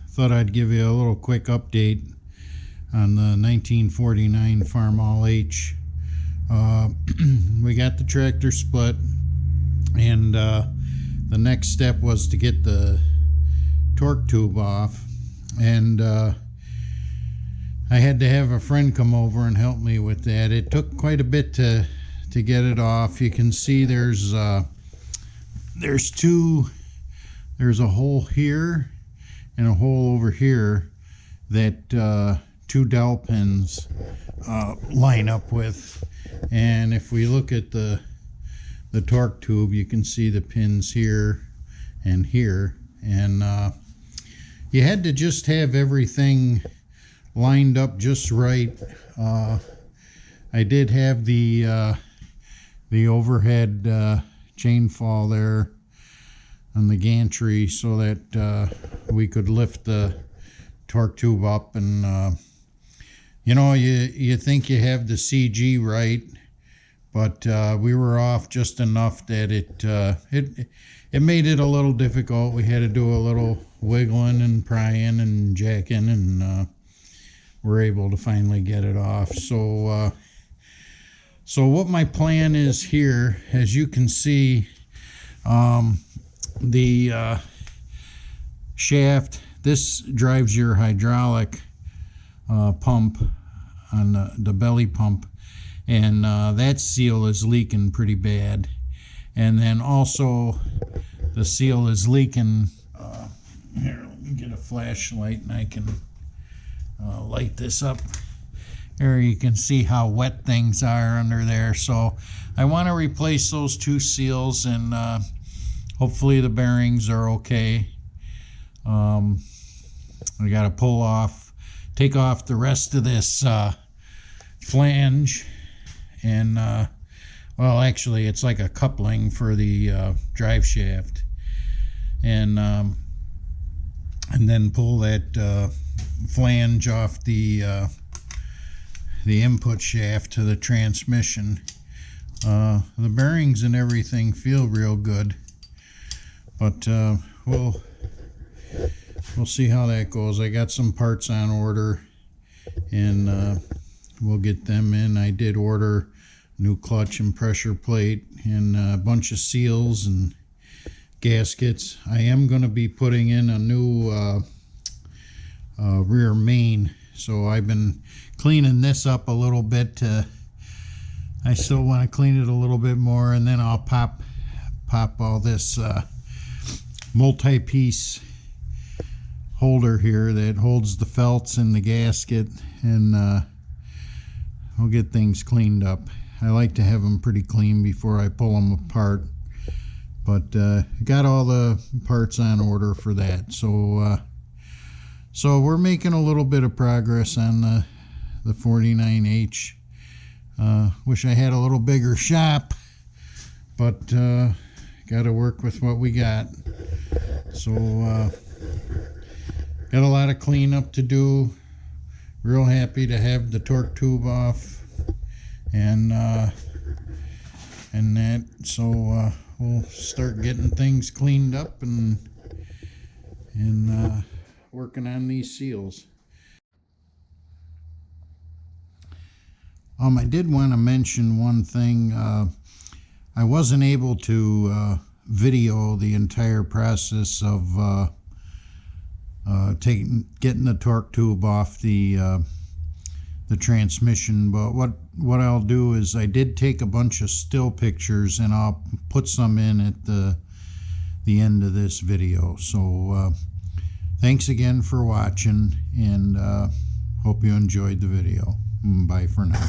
thought I'd give you a little quick update on the 1949 Farmall H. We got the tractor split, and the next step was to get the torque tube off, and I had to have a friend come over and help me with that. It took quite a bit to get it off. You can see there's a hole here and a hole over here that two dowel pins line up with. And if we look at the torque tube, you can see the pins here and here, and you had to just have everything lined up just right. I did have the overhead chain fall there on the gantry so that we could lift the torque tube up, and you know, you think you have the CG right, but we were off just enough that it made it a little difficult. We had to do a little wiggling and prying and jacking, and we're able to finally get it off. So what my plan is here, as you can see, the shaft, this drives your hydraulic pump on the belly pump, and that seal is leaking pretty bad. And then also the seal is leaking. Here, let me get a flashlight and I can light this up. There you can see how wet things are under there. So I want to replace those two seals, and hopefully the bearings are okay. We got to take off the rest of this flange, and well, actually it's like a coupling for the drive shaft, and then pull that flange off the input shaft to the transmission. The bearings and everything feel real good, but we'll see how that goes. I got some parts on order, and we'll get them in. I did order new clutch and pressure plate and a bunch of seals and gaskets. I am going to be putting in a new rear main, so I've been cleaning this up a little bit. I still want to clean it a little bit more, and then I'll pop all this multi-piece holder here that holds the felts and the gasket, and we'll get things cleaned up. I like to have them pretty clean before I pull them apart, but got all the parts on order for that. So we're making a little bit of progress on the 49H. Wish I had a little bigger shop, but got to work with what we got. So got a lot of cleanup to do. Real happy to have the torque tube off, and that. So we'll start getting things cleaned up and working on these seals. I did want to mention one thing. I wasn't able to video the entire process of getting the torque tube off the transmission, but what I'll do is I did take a bunch of still pictures, and I'll put some in at the end of this video. So thanks again for watching, and hope you enjoyed the video. Bye for now.